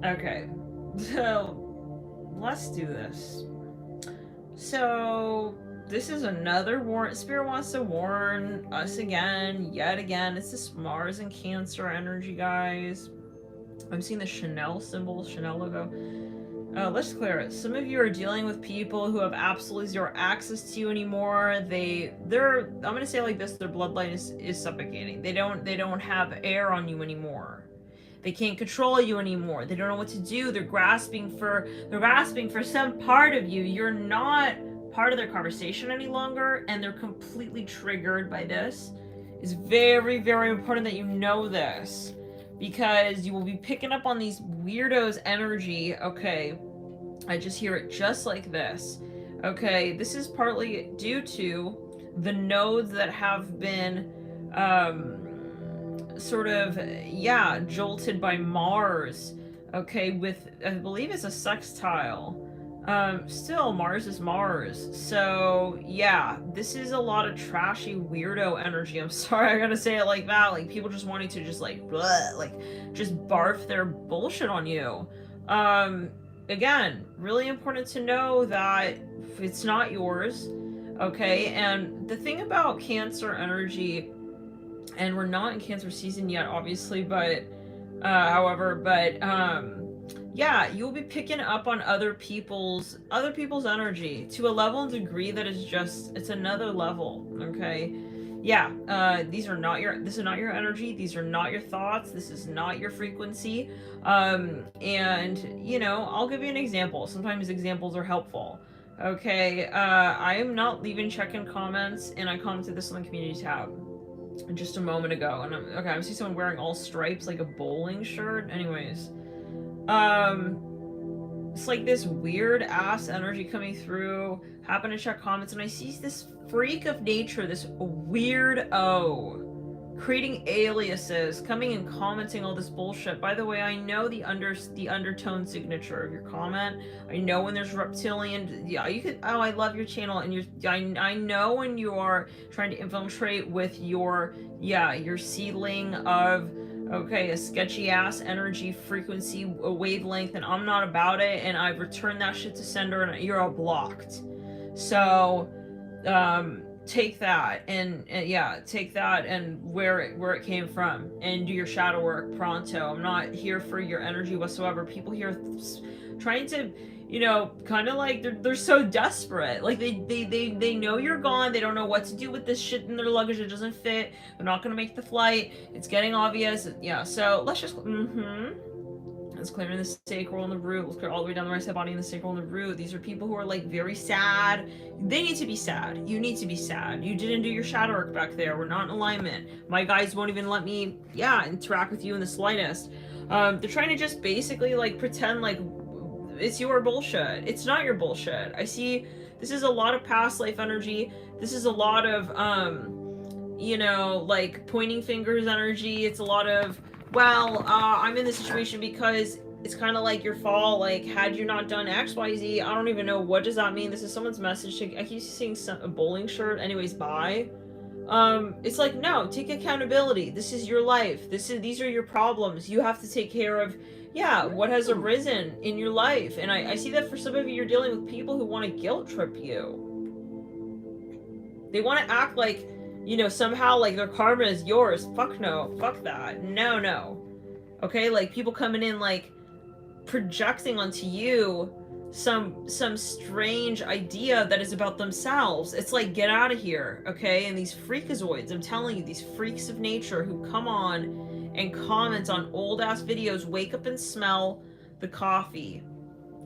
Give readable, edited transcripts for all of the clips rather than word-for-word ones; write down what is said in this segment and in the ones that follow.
Okay. So, let's do this. So, this is another warn. Spirit wants to warn us again, yet again. It's this Mars and Cancer energy, guys. I'm seeing the Chanel symbol, Chanel logo. Let's clear it. Some of you are dealing with people who have absolutely zero access to you anymore. They're I'm gonna say it like this, their bloodline is suffocating. They don't have air on you anymore. They can't control you anymore. They don't know what to do. They're grasping for some part of you. You're not part of their conversation any longer, and they're completely triggered by this. It's very, very important that you know this, because you will be picking up on these weirdos' energy. Okay, I just hear it just like this. Okay, this is partly due to the nodes that have been sort of, yeah, jolted by Mars. Okay, with, I believe it's a sextile. Still, Mars is Mars. So, yeah, this is a lot of trashy weirdo energy. I'm sorry I gotta say it like that. Like, people just wanting to just, like, bleh, like, just barf their bullshit on you. Again, really important to know that it's not yours. Okay, and the thing about Cancer energy, and we're not in Cancer season yet, obviously, but yeah, you'll be picking up on other people's energy to a level and degree that is just, it's another level. Okay, yeah, this is not your energy, these are not your thoughts, this is not your frequency. And you know, I'll give you an example. Sometimes examples are helpful. Okay, I am not leaving check-in comments, and I commented this on the community tab just a moment ago, and I see someone wearing all stripes like a bowling shirt. Anyways, it's like this weird ass energy coming through. Happen to check comments, and I see this freak of nature, this weirdo, creating aliases, coming and commenting all this bullshit. By the way, I know the undertone signature of your comment. I know when there's reptilian. Yeah, you could. Oh, I love your channel, and I know when you are trying to infiltrate with your seedling of, okay, a sketchy ass energy frequency wavelength, and I'm not about it, and I've returned that shit to sender, and you're all blocked. So, take that and yeah, take that and where it came from, and do your shadow work pronto. I'm not here for your energy whatsoever. People here trying to, you know, kind of like they're so desperate. Like they know you're gone. They don't know what to do with this shit in their luggage. It doesn't fit. They're not gonna make the flight. It's getting obvious. Yeah. So let's just Let's clear in the sacral and the root. Let's clear all the way down the right side body and the sacral and the root. These are people who are like very sad. They need to be sad. You need to be sad. You didn't do your shadow work back there. We're not in alignment. My guides won't even let me, interact with you in the slightest. They're trying to just basically like pretend like it's your bullshit. It's not your bullshit. I see this is a lot of past life energy. This is a lot of, like pointing fingers energy. It's a lot of, well, I'm in this situation because it's kind of like your fault. Like, had you not done X, Y, Z, I don't even know. What does that mean? This is someone's message. I keep seeing a bowling shirt. Anyways, bye. It's like, no, take accountability. This is your life. These are your problems. You have to take care of, what has arisen in your life. And I see that for some of you, you're dealing with people who want to guilt trip you. They want to act like, somehow like their karma is yours. Fuck no. Fuck that. No. Okay, like people coming in like projecting onto you some strange idea that is about themselves. It's like, get out of here, okay? And these freakazoids, I'm telling you, these freaks of nature who come on and comment on old ass videos, wake up and smell the coffee.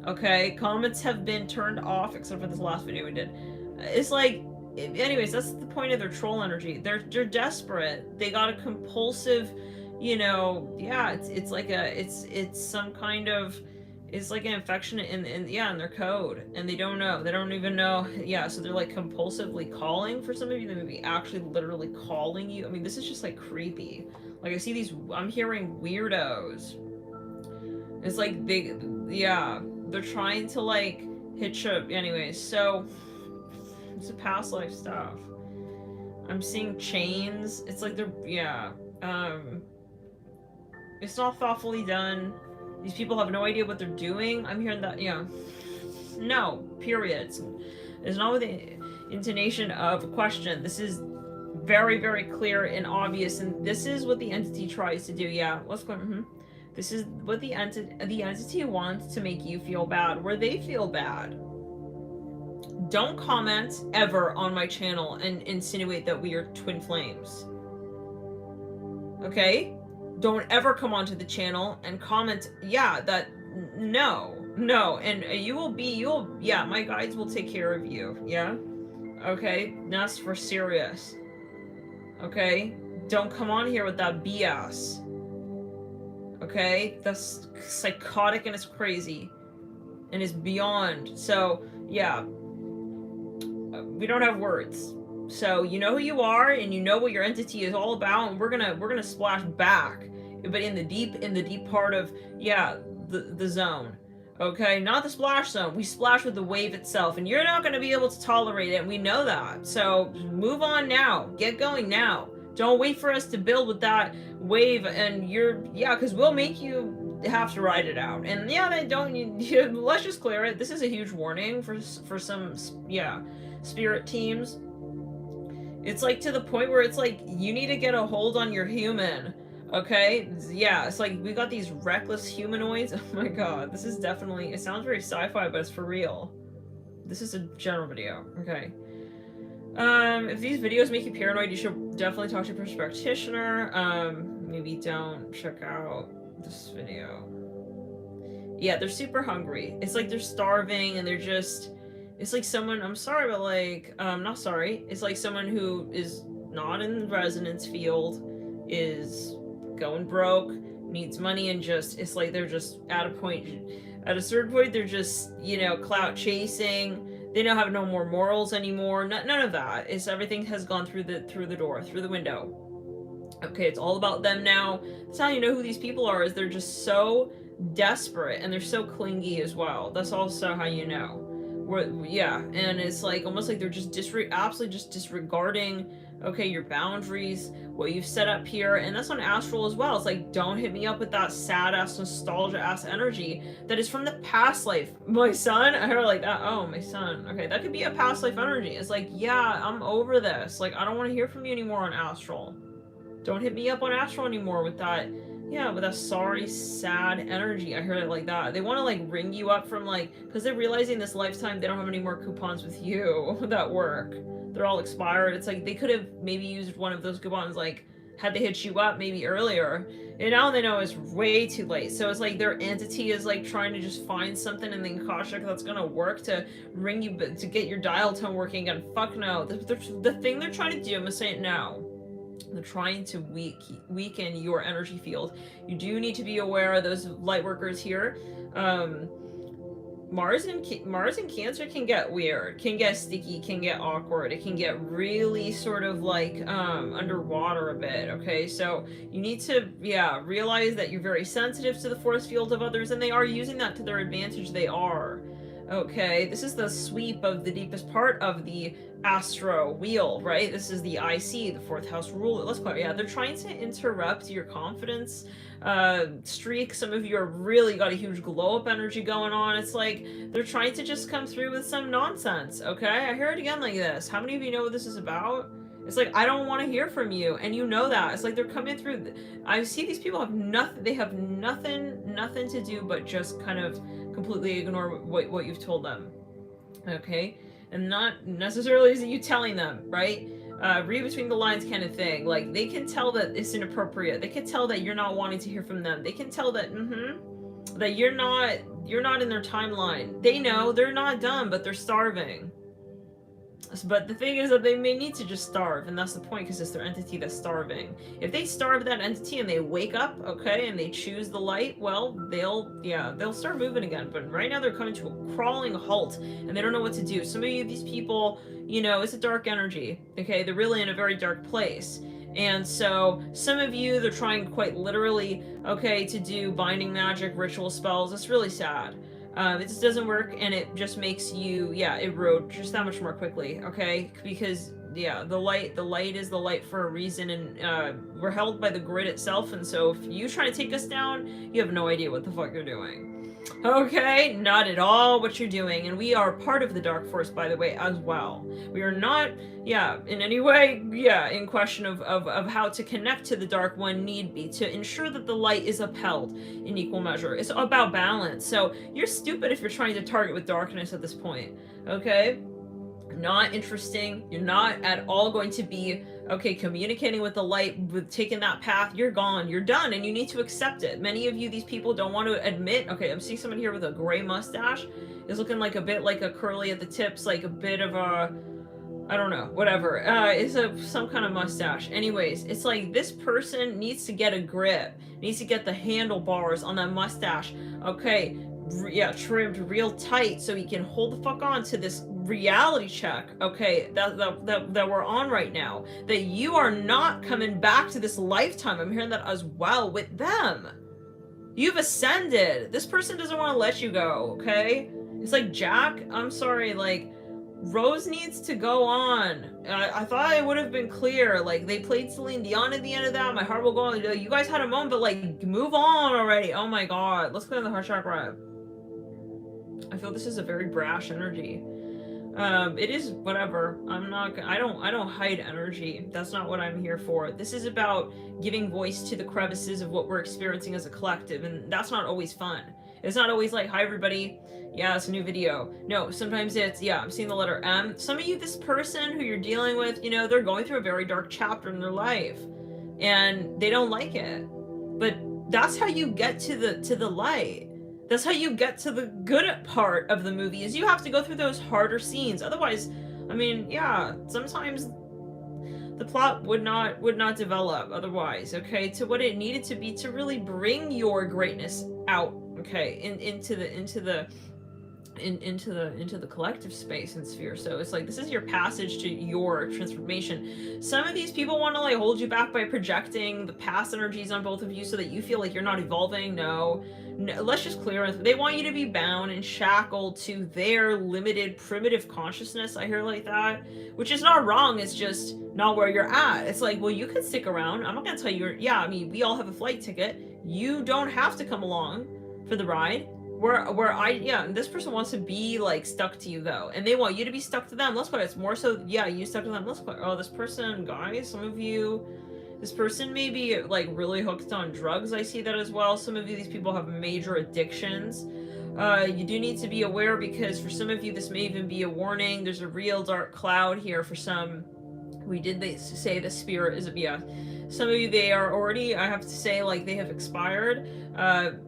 Okay, comments have been turned off except for this last video we did. It's like, anyways, that's the point of their troll energy. They're desperate. They got a compulsive, it's like it's some kind of, it's like an infection in their code, and they don't know. They don't even know. Yeah, so they're like compulsively calling. For some of you, they may be actually literally calling you. I mean, this is just like creepy. Like I see these, I'm hearing weirdos. It's like they're trying to like hitch up. Anyways, so it's a past life stuff. I'm seeing chains. It's like they're, it's not thoughtfully done. These people have no idea what they're doing. I'm hearing that, yeah. No, period. It's not with the intonation of a question. This is very, very clear and obvious, and this is what the entity tries to do. Yeah, let's go. This is what the entity wants to make you feel bad, where they feel bad. Don't comment ever on my channel and insinuate that we are twin flames. Okay? Don't ever come onto the channel and comment, yeah, that, no, and yeah, my guides will take care of you, yeah? Okay? That's for serious. Okay? Don't come on here with that BS. Okay? That's psychotic and it's crazy. And it's beyond. So, yeah. We don't have words. So you know who you are and you know what your entity is all about, and we're gonna splash back. But in the deep part of, yeah, the zone. Okay, not the splash zone. We splash with the wave itself, and you're not going to be able to tolerate it, and we know that. So move on now. Get going now. Don't wait for us to build with that wave, and because we'll make you have to ride it out. And yeah, let's just clear it. This is a huge warning for some, yeah, spirit teams. It's like to the point where it's like you need to get a hold on your human. Okay, yeah, it's like we got these reckless humanoids. Oh my god, this is definitely, it sounds very sci-fi, but it's for real. This is a general video, okay. If these videos make you paranoid, you should definitely talk to a practitioner. Maybe don't check out this video. Yeah, they're super hungry. It's like they're starving and they're just, it's like someone, I'm sorry, but like, not sorry. It's like someone who is not in the resonance field, is going broke, needs money, and just, it's like they're just at a certain point, they're just, you know, clout chasing. They don't have no more morals anymore. None of that. It's everything has gone through the door, through the window. Okay, it's all about them now. That's how you know who these people are, is they're just so desperate and they're so clingy as well. That's also how you know. Yeah, and it's like almost like they're just absolutely just disregarding, okay, your boundaries, what you've set up here. And that's on astral as well. It's like, don't hit me up with that sad ass nostalgia ass energy that is from the past life. My son, I heard like that. Oh, my son. Okay, that could be a past life energy. It's like, yeah, I'm over this. Like, I don't want to hear from you anymore on astral. Don't hit me up on astral anymore with that, yeah, with that sorry, sad energy. I heard it like that. They want to like ring you up from like, because they're realizing this lifetime they don't have any more coupons with you that work. They're all expired. It's like they could have maybe used one of those coupons, like had they hit you up maybe earlier, and now they know it's way too late. So it's like their entity is like trying to just find something in the Akashic that's gonna work to ring you, to get your dial tone working again. Fuck no. The thing they're trying to do, I'm gonna say it now, they're trying to weaken your energy field. You do need to be aware of those light workers here. Mars and Cancer can get weird, can get sticky, can get awkward. It can get really sort of like underwater a bit. Okay, so you need to, yeah, realize that you're very sensitive to the force field of others, and they are using that to their advantage. They are. Okay, this is the sweep of the deepest part of the astro wheel, right? This is the IC, the fourth house ruler. Let's call it, yeah, they're trying to interrupt your confidence streak. Some of you are really got a huge glow up energy going on. It's like they're trying to just come through with some nonsense. Okay, I hear it again like this. How many of you know what this is about? It's like, I don't want to hear from you, and you know that. It's like they're coming through. I see these people have nothing. They have nothing to do but just kind of completely ignore what you've told them. Okay, and not necessarily is it you telling them, right? Read between the lines kind of thing. Like, they can tell that it's inappropriate. They can tell that you're not wanting to hear from them. They can tell that that you're not in their timeline. They know they're not dumb, but they're starving. But the thing is that they may need to just starve, and that's the point, because it's their entity that's starving. If they starve that entity and they wake up, okay, and they choose the light, well, they'll start moving again. But right now they're coming to a crawling halt, and they don't know what to do. Some of these people, you know, it's a dark energy, okay? They're really in a very dark place. And so some of you, they're trying quite literally, okay, to do binding magic, ritual spells. It's really sad. It just doesn't work, and it just makes you, yeah, erode just that much more quickly, okay? Because yeah, the light is the light for a reason, and we're held by the grid itself, and so if you try to take us down, you have no idea what the fuck you're doing. Okay, not at all what you're doing, and we are part of the dark force, by the way, as well. We are not, yeah, in any way, yeah, in question of how to connect to the dark when need be, to ensure that the light is upheld in equal measure. It's about balance, so you're stupid if you're trying to target with darkness at this point, okay? Not interesting. You're not at all going to be, okay, communicating with the light, with taking that path. You're gone. You're done, and you need to accept it. Many of you, these people, don't want to admit. Okay, I'm seeing someone here with a gray mustache. Is looking like a bit like a curly at the tips, like a bit of a, I don't know, whatever. It's some kind of mustache. Anyways, it's like this person needs to get a grip, needs to get the handlebars on that mustache. Okay, yeah, trimmed real tight so he can hold the fuck on to this reality check, okay, that we're on right now, that you are not coming back to this lifetime. I'm hearing that as well with them. You've ascended. This person doesn't want to let you go, okay? It's like, Jack, I'm sorry, like, Rose needs to go on. I thought it would have been clear. Like, they played Celine Dion at the end of that. My heart will go on. You guys had a moment, but, like, move on already. Oh my god. Let's clear the heart chakra. I feel this is a very brash energy. It is whatever. I don't hide energy. That's not what I'm here for. This is about giving voice to the crevices of what we're experiencing as a collective, and that's not always fun. It's not always like, hi everybody, yeah, it's a new video. No, sometimes it's, yeah, I'm seeing the letter M. Some of you, this person who you're dealing with, you know, they're going through a very dark chapter in their life, and they don't like it. But that's how you get to the light. That's how you get to the good part of the movie, is you have to go through those harder scenes. Otherwise, I mean, yeah, sometimes the plot would not develop otherwise, okay, to what it needed to be to really bring your greatness out, okay, into the collective space and sphere. So it's like, this is your passage to your transformation. Some of these people want to like hold you back by projecting the past energies on both of you so that you feel like you're not evolving. No, let's just clear it. They want you to be bound and shackled to their limited primitive consciousness. I hear like that, which is not wrong. It's just not where you're at. It's like, well, you can stick around. I'm not gonna tell you. Yeah, I mean, we all have a flight ticket. You don't have to come along for the ride. This person wants to be like stuck to you though, and they want you to be stuck to them. Let's put it, it's more so, yeah, you stuck to them. Let's put, oh, this person, guys, some of you, this person may be like really hooked on drugs. I see that as well. Some of you, these people have major addictions. You do need to be aware, because for some of you, this may even be a warning. There's a real dark cloud here for some. We did say the spirit is a, yeah. Some of you, they are already, I have to say, like, they have expired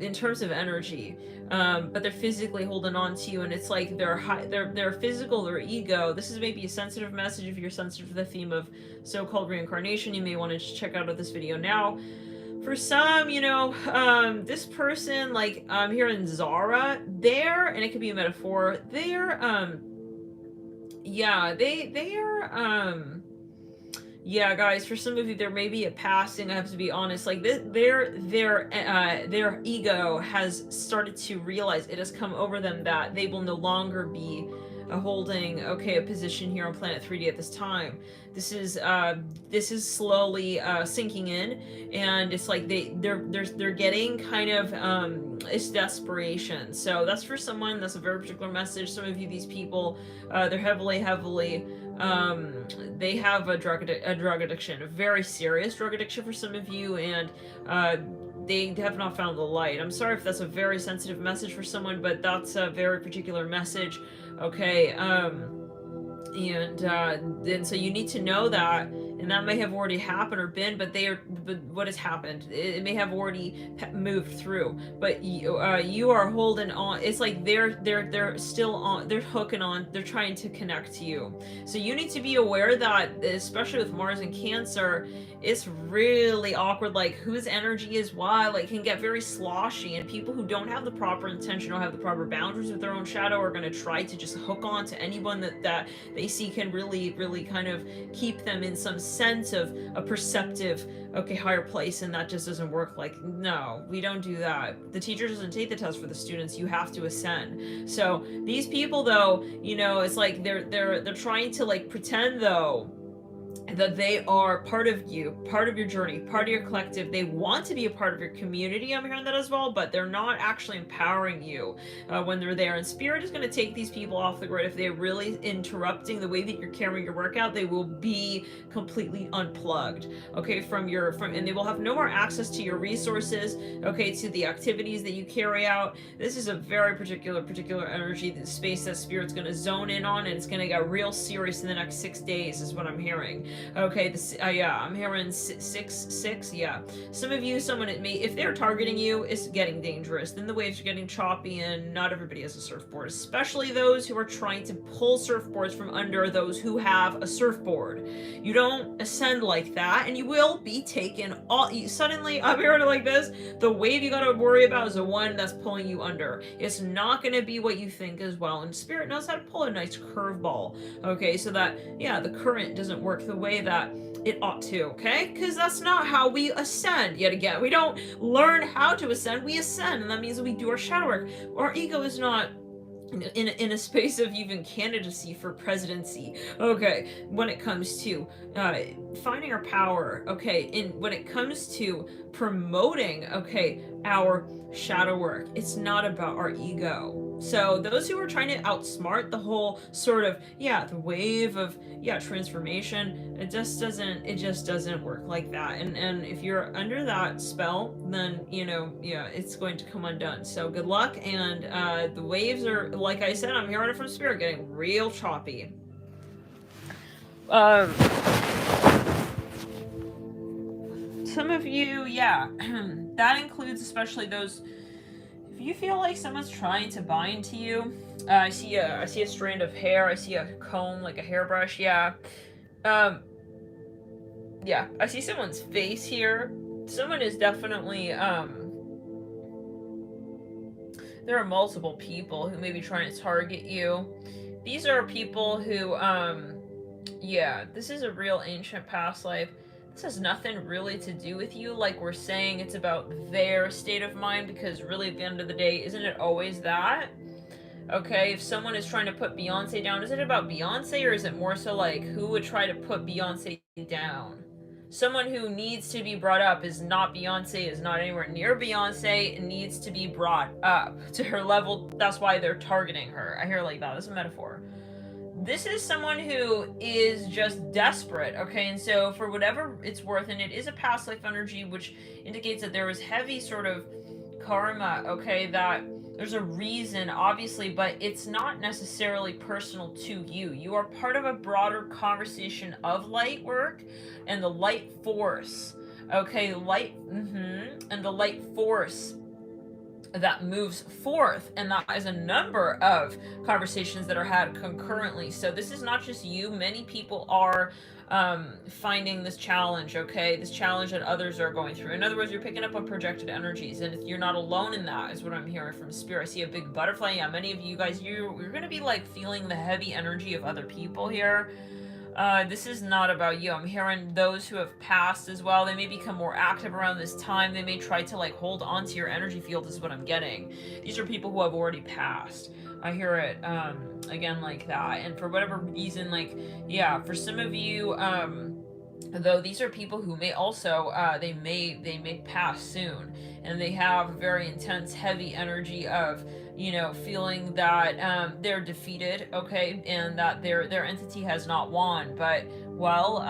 in terms of energy, but they're physically holding on to you, and it's like their physical, their ego. This is maybe a sensitive message. If you're sensitive to the theme of so-called reincarnation, you may want to check out this video now. For some, you know, this person, like, I'm hearing Zara there, and it could be a metaphor. They're, yeah, yeah, guys, for some of you, there may be a passing. I have to be honest. Like, their ego has started to realize, it has come over them that they will no longer be holding, okay, a position here on planet 3D at this time. This is slowly sinking in, and it's like they're getting kind of it's desperation. So that's for someone. That's a very particular message. Some of you, these people, they're heavily they have a drug addiction, a very serious drug addiction for some of you, and they have not found the light. I'm sorry if that's a very sensitive message for someone, but that's a very particular message. Okay, and so you need to know that, and that may have already happened or been, but what has happened? It may have already moved through, but you are holding on. It's like they're still on. They're hooking on. They're trying to connect to you. So you need to be aware that, especially with Mars and Cancer, it's really awkward. Like, whose energy is what? Like, can get very sloshy, and people who don't have the proper intention, don't have the proper boundaries with their own shadow, are going to try to just hook on to anyone that they see can really kind of keep them in some sense of a perceptive, okay, higher place, and that just doesn't work. Like, no, we don't do that. The teacher doesn't take the test for the students. You have to ascend. So these people, though, you know, it's like they're trying to like pretend though that they are part of you, part of your journey, part of your collective. They want to be a part of your community. I'm hearing that as well, but they're not actually empowering you when they're there. And Spirit is going to take these people off the grid. If they're really interrupting the way that you're carrying your work out, they will be completely unplugged, okay, and they will have no more access to your resources, okay, to the activities that you carry out. This is a very particular energy, the space that Spirit's going to zone in on, and it's going to get real serious in the next 6 days, is what I'm hearing. Okay, yeah, I'm hearing 6. Yeah, some of you, if they're targeting you, it's getting dangerous. Then the waves are getting choppy, and not everybody has a surfboard, especially those who are trying to pull surfboards from under those who have a surfboard. You don't ascend like that, and you will be taken suddenly. I'm hearing it like this. The wave you gotta worry about is the one that's pulling you under. It's not gonna be what you think as well, and Spirit knows how to pull a nice curveball, okay, so that, yeah, the current doesn't work the way that it ought to, okay? Because that's not how we ascend. Yet again, we don't learn how to ascend, we ascend, and that means that we do our shadow work. Our ego is not in a space of even candidacy for presidency, okay, when it comes to finding our power, okay, when it comes to promoting, okay, our shadow work. It's not about our ego. So those who are trying to outsmart the whole sort of, yeah, the wave of, yeah, transformation, it just doesn't work like that. And if you're under that spell, then, you know, yeah, it's going to come undone. So good luck. And the waves are, like I said, I'm hearing it from Spirit, getting real choppy. Some of you, yeah, that includes especially those, if you feel like someone's trying to bind to you, I see a strand of hair, I see a comb, like a hairbrush, yeah. Yeah, I see someone's face here. Someone is definitely, there are multiple people who may be trying to target you. These are people who, yeah, this is a real ancient past life. This has nothing really to do with you, like we're saying it's about their state of mind, because really at the end of the day, isn't it always that? Okay, if someone is trying to put Beyonce down, is it about Beyonce, or is it more so like who would try to put Beyonce down? Someone who needs to be brought up is not Beyonce, is not anywhere near Beyonce, and needs to be brought up to her level. That's why they're targeting her. I hear like that. That's a metaphor. This is someone who is just desperate, okay? And so for whatever it's worth, and it is a past life energy, which indicates that there was heavy sort of karma, okay, that there's a reason, obviously, but it's not necessarily personal to you. You are part of a broader conversation of light work and the light force, okay? And the light force that moves forth, and that is a number of conversations that are had concurrently. So this is not just you. Many people are finding this challenge, okay, this challenge that others are going through. In other words, you're picking up on projected energies, and you're not alone in that, is what I'm hearing from Spirit. I see a big butterfly. Yeah, many of you guys, you're going to be like feeling the heavy energy of other people here. This is not about you. I'm hearing those who have passed as well. They may become more active around this time. They may try to like hold on to your energy field, is what I'm getting. These are people who have already passed. I hear it again like that. And for whatever reason, like, yeah, for some of you, though, these are people who may also they may pass soon, and they have very intense, heavy energy of, you know, feeling that they're defeated, okay, and that their entity has not won. But well,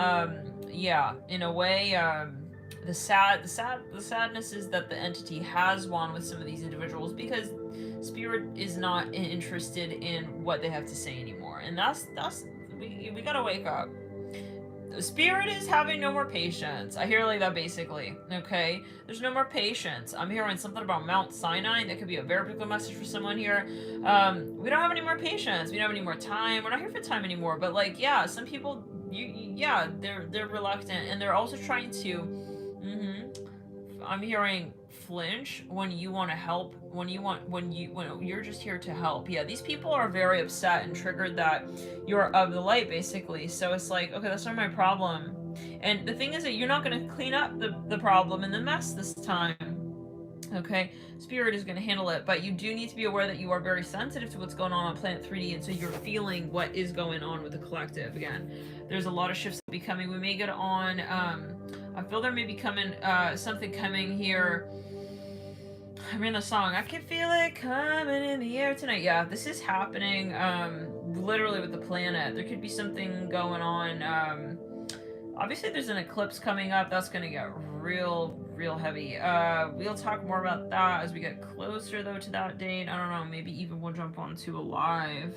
yeah, in a way, the sadness is that the entity has won with some of these individuals, because Spirit is not interested in what they have to say anymore, and that's we gotta wake up. Spirit is having no more patience. I hear like that basically, okay? There's no more patience. I'm hearing something about Mount Sinai. That could be a very particular message for someone here. We don't have any more patience. We don't have any more time. We're not here for time anymore. But like, yeah, some people, yeah, they're reluctant, and they're also trying to, I'm hearing flinch when you want to help, when you're just here to help. Yeah, these people are very upset and triggered that you're of the light, basically. So it's like, okay, that's not my problem. And the thing is that you're not going to clean up the problem and the mess this time. Okay, Spirit is going to handle it, but you do need to be aware that you are very sensitive to what's going on planet 3D, and so you're feeling what is going on with the collective. Again, there's a lot of shifts be coming. We may get on, I feel there may be coming, something coming here. I mean, the song, I can feel it coming in the air tonight. Yeah, this is happening, literally with the planet. There could be something going on, obviously there's an eclipse coming up. That's going to get real heavy. We'll talk more about that as we get closer, though, to that date. I don't know, maybe even we'll jump onto a live.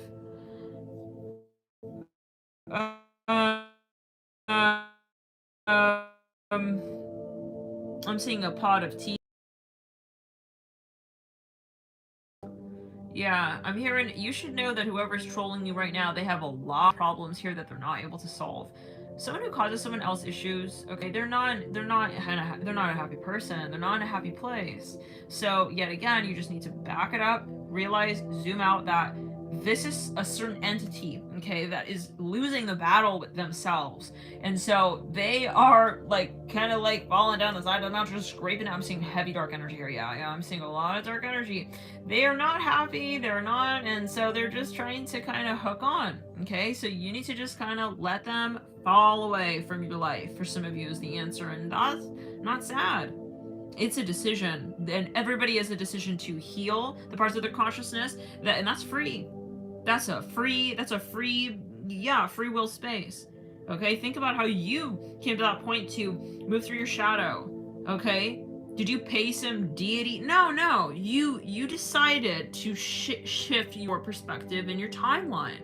I'm seeing a pot of tea. Yeah, I'm hearing, you should know that whoever's trolling you right now, they have a lot of problems here that they're not able to solve. Someone who causes someone else issues, okay, they're not a happy person. They're not in a happy place. So yet again, you just need to back it up, realize, zoom out that this is a certain entity, okay, that is losing the battle with themselves. And so they are like kind of like falling down the side. I'm not just scraping it. I'm seeing heavy dark energy here. Yeah, I'm seeing a lot of dark energy. They are not happy. They're not, and so they're just trying to kind of hook on. Okay, so you need to just kind of let them fall away from your life. For some of you is the answer, and that's not sad. It's a decision, and everybody has a decision to heal the parts of their consciousness, and that's free. That's a free, free will space. Okay, think about how you came to that point to move through your shadow. Okay, did you pay some deity? No, you decided to shift your perspective and your timeline.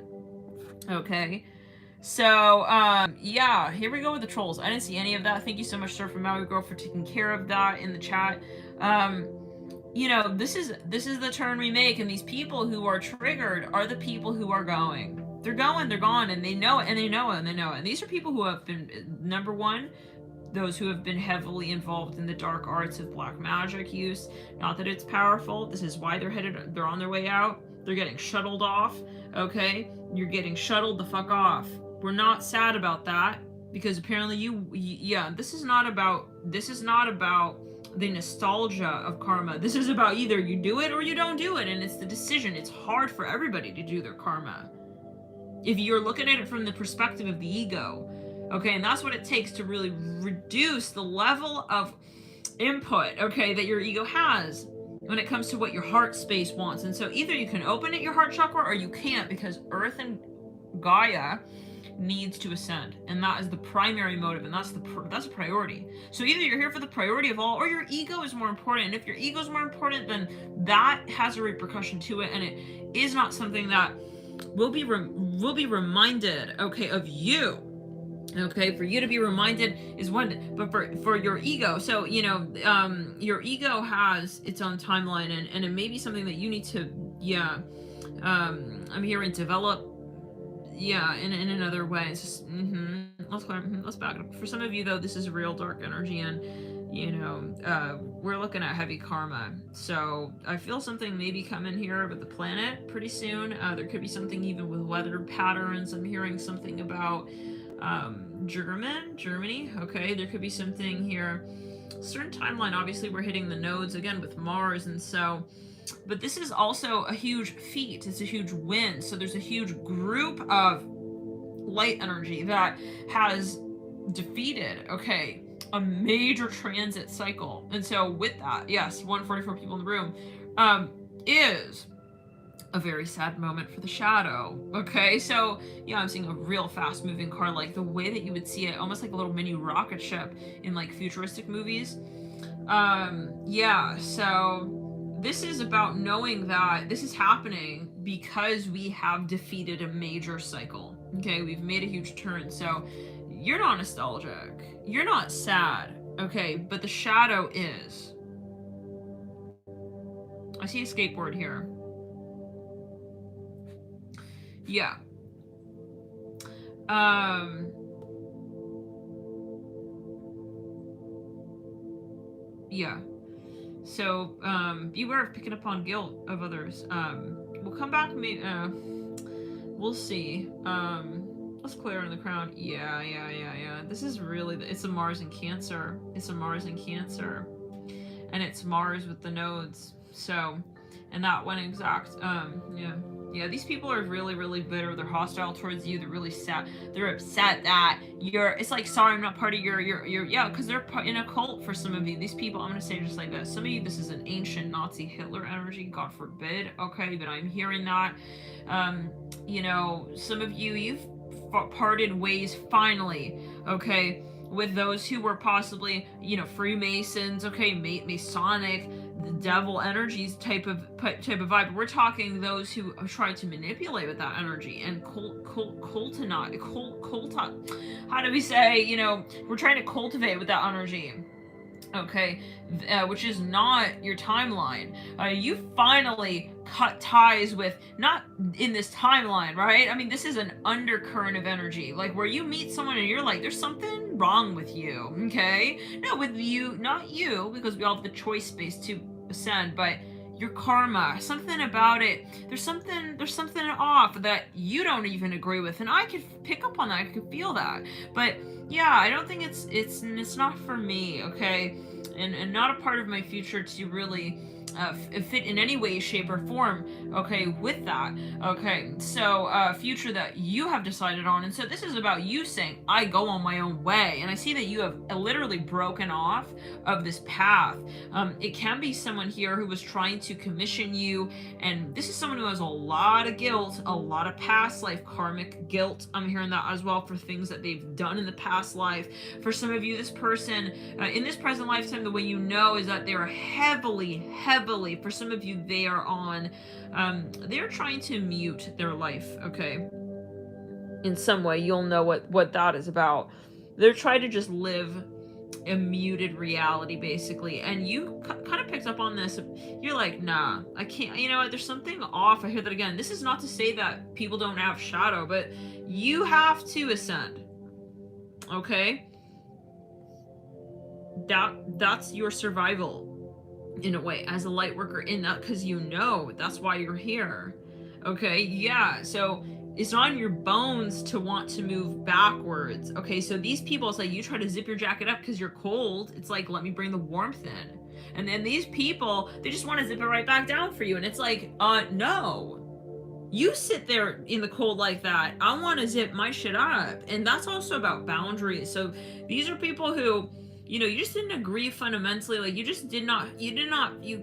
Okay, so yeah, here we go with the trolls. I didn't see any of that. Thank you so much, Sir from Maui Girl, for taking care of that in the chat. You know, this is the turn we make, and these people who are triggered are the people who are going. They're gone, and they know it, and they know it, and they know it. And these are people who have been, number one, those who have been heavily involved in the dark arts of black magic use. Not that it's powerful. This is why they're on their way out. They're getting shuttled off, okay? You're getting shuttled the fuck off. We're not sad about that, because apparently yeah, this is not about the nostalgia of karma. This is about either you do it or you don't do it, and it's the decision. It's hard for everybody to do their karma if you're looking at it from the perspective of the ego, okay? And that's what it takes to really reduce the level of input, okay, that your ego has when it comes to what your heart space wants. And so either you can open at your heart chakra or you can't, because Earth and Gaia needs to ascend, and that is the primary motive, and that's a priority. So either you're here for the priority of all, or your ego is more important. And if your ego is more important, then that has a repercussion to it, and it is not something that will be reminded, okay, of you. Okay, for you to be reminded is one, but for your ego, so you know, your ego has its own timeline, and it may be something that you need to, yeah, I'm hearing develop, yeah, in another way. It's just, let's back it up. For some of you though, this is real dark energy, and you know, we're looking at heavy karma. So I feel something maybe coming here with the planet pretty soon. There could be something even with weather patterns. I'm hearing something about Germany. Okay, there could be something here. Certain timeline, obviously we're hitting the nodes again with Mars, and so, but this is also a huge feat. It's a huge win. So there's a huge group of light energy that has defeated, okay, a major transit cycle. And so with that, yes, 144 people in the room, is a very sad moment for the shadow. Okay, so yeah, I'm seeing a real fast moving car, like the way that you would see it, almost like a little mini rocket ship in like futuristic movies. Yeah, so this is about knowing that this is happening because we have defeated a major cycle. Okay, we've made a huge turn. So you're not nostalgic, you're not sad, okay, but the shadow is. I see a skateboard here. Yeah. Yeah. So, beware of picking up on guilt of others. We'll come back, we'll see. Let's clear in the crown. Yeah. This is really, it's a Mars in Cancer. It's a Mars in Cancer. and it's Mars with the nodes. So, and that one exact, yeah, these people are really, really bitter. They're hostile towards you. They're really sad. They're upset that it's like, sorry, I'm not part of your, yeah, because they're in a cult for some of you. These people, I'm going to say just like this. Some of you, this is an ancient Nazi Hitler energy, God forbid, okay, but I'm hearing that. You know, some of you, you've parted ways finally, okay, with those who were possibly, you know, Freemasons, okay, Masonic, the devil energies type of vibe. We're talking those who try to manipulate with that energy and how do we say, you know, we're trying to cultivate with that energy, okay, which is not your timeline. You finally cut ties with, not in this timeline, right? I mean, this is an undercurrent of energy, like where you meet someone and you're like, there's something wrong with you, okay? No, with you, not you, because we all have the choice space to ascend, but your karma, something about it, there's something off that you don't even agree with, and I could pick up on that, I could feel that. But yeah, I don't think it's not for me, okay, and not a part of my future to really fit in any way, shape, or form, okay, with that, okay, so future that you have decided on. And so this is about you saying, I go on my own way, and I see that you have literally broken off of this path. It can be someone here who was trying to commission you, and this is someone who has a lot of guilt, a lot of past life karmic guilt. I'm hearing that as well for things that they've done in the past life. For some of you, this person in this present lifetime, the way you know is that they are heavily, for some of you, they are on, they're trying to mute their life, okay? In some way, you'll know what that is about. They're trying to just live a muted reality, basically, and you kind of picked up on this. You're like, nah, I can't, you know what, there's something off. I hear that again. This is not to say that people don't have shadow, but you have to ascend, okay? That's your survival, in a way, as a light worker, in that, because you know that's why you're here, okay? Yeah, so it's not in your bones to want to move backwards, okay? So these people, it's like you try to zip your jacket up because you're cold. It's like, let me bring the warmth in. And then these people, they just want to zip it right back down for you, and it's like, no, you sit there in the cold like that. I want to zip my shit up. And that's also about boundaries. So these are people who, you know, you just didn't agree fundamentally, like you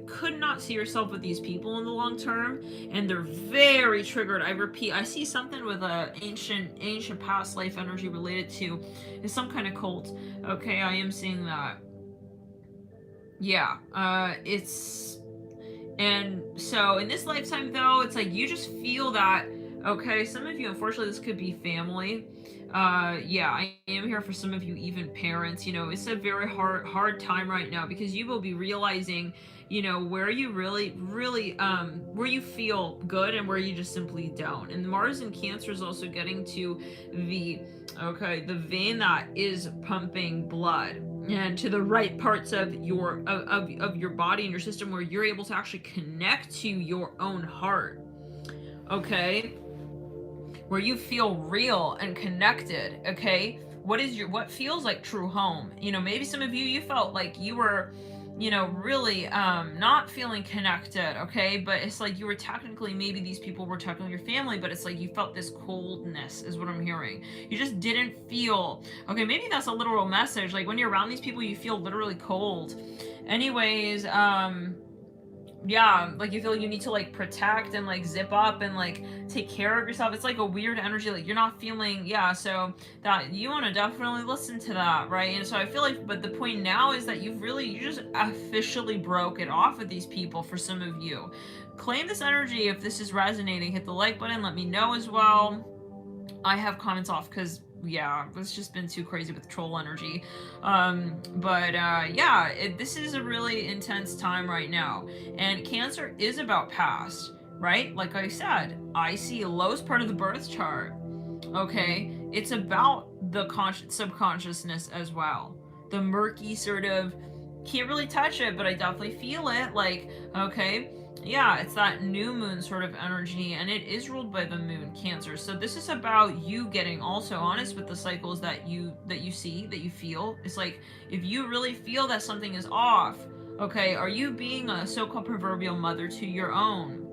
could not see yourself with these people in the long term, and they're very triggered. I repeat, I see something with a ancient past life energy related to is some kind of cult, okay? I am seeing that. Yeah, and so in this lifetime though, it's like you just feel that, okay? Some of you, unfortunately, this could be family. Yeah, I am here for some of you, even parents. You know, it's a very hard time right now, because you will be realizing, you know, where you really where you feel good and where you just simply don't. And Mars in Cancer is also getting to the vein that is pumping blood, and to the right parts of your of your body and your system, where you're able to actually connect to your own heart, okay, where you feel real and connected, okay? What feels like true home? You know, maybe some of you felt like you were, you know, really not feeling connected, okay? But it's like you were technically, maybe these people were technically your family, but it's like you felt this coldness, is what I'm hearing. You just didn't feel, okay, maybe that's a literal message. Like when you're around these people, you feel literally cold. Anyways, yeah, like you feel you need to like protect and like zip up and like take care of yourself. It's like a weird energy, like you're not feeling, yeah, so that you want to definitely listen to that, right? And so I feel like, but the point now is that you just officially broke it off with these people. For some of you, claim this energy. If this is resonating, hit the like button, let me know as well. I have comments off because, yeah, it's just been too crazy with troll energy. Yeah, this is a really intense time right now, and Cancer is about past, right? Like I said, I see a lowest part of the birth chart, okay? It's about the subconsciousness as well, the murky sort of, can't really touch it, but I definitely feel it, like, okay, yeah, it's that new moon sort of energy, and it is ruled by the moon, Cancer. So this is about you getting also honest with the cycles that you see, that you feel. It's like, if you really feel that something is off, Okay, are you being a so-called proverbial mother to your own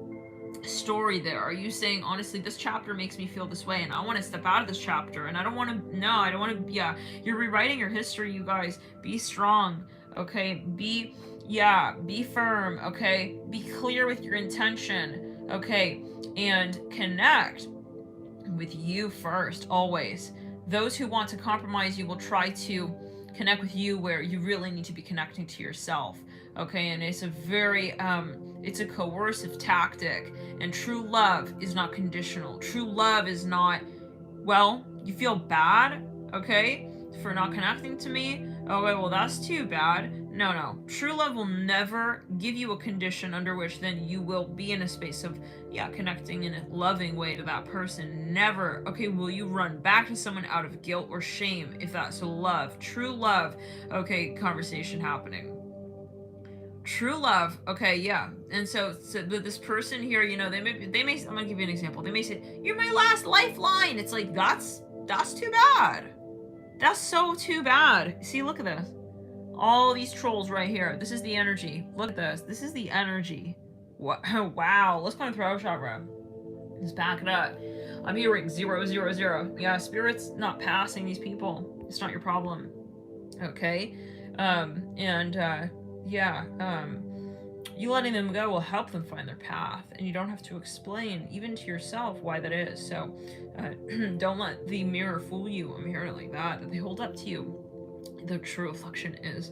story there? Are you saying, honestly, this chapter makes me feel this way and I want to step out of this chapter and I don't want to, no, I don't want to, yeah, you're rewriting your history, you guys. Be strong, okay? Be firm, okay? Be clear with your intention, okay? And connect with you first, always. Those who want to compromise you will try to connect with you where you really need to be connecting to yourself, okay? And it's a very it's a coercive tactic, and true love is not conditional. True love is not, well, you feel bad, okay, for not connecting to me, okay, well, that's too bad. No, true love will never give you a condition under which then you will be in a space of, yeah, connecting in a loving way to that person. Never, okay, will you run back to someone out of guilt or shame if that's love. True love, okay, conversation happening. True love, okay, yeah. And so this person here, you know, they may, I'm gonna give you an example. They may say, you're my last lifeline. It's like, that's too bad. That's so too bad. See, look at this. All these trolls right here. This is the energy. Look at this. This is the energy. What? Wow. Let's go and throw a shot, bro. Let's back it up. I'm hearing 0, 0, 0. Yeah, spirit's not passing these people. It's not your problem. Okay? You letting them go will help them find their path, and you don't have to explain, even to yourself, why that is. So, don't let the mirror fool you. I'm hearing it like that they hold up to you. The true reflection is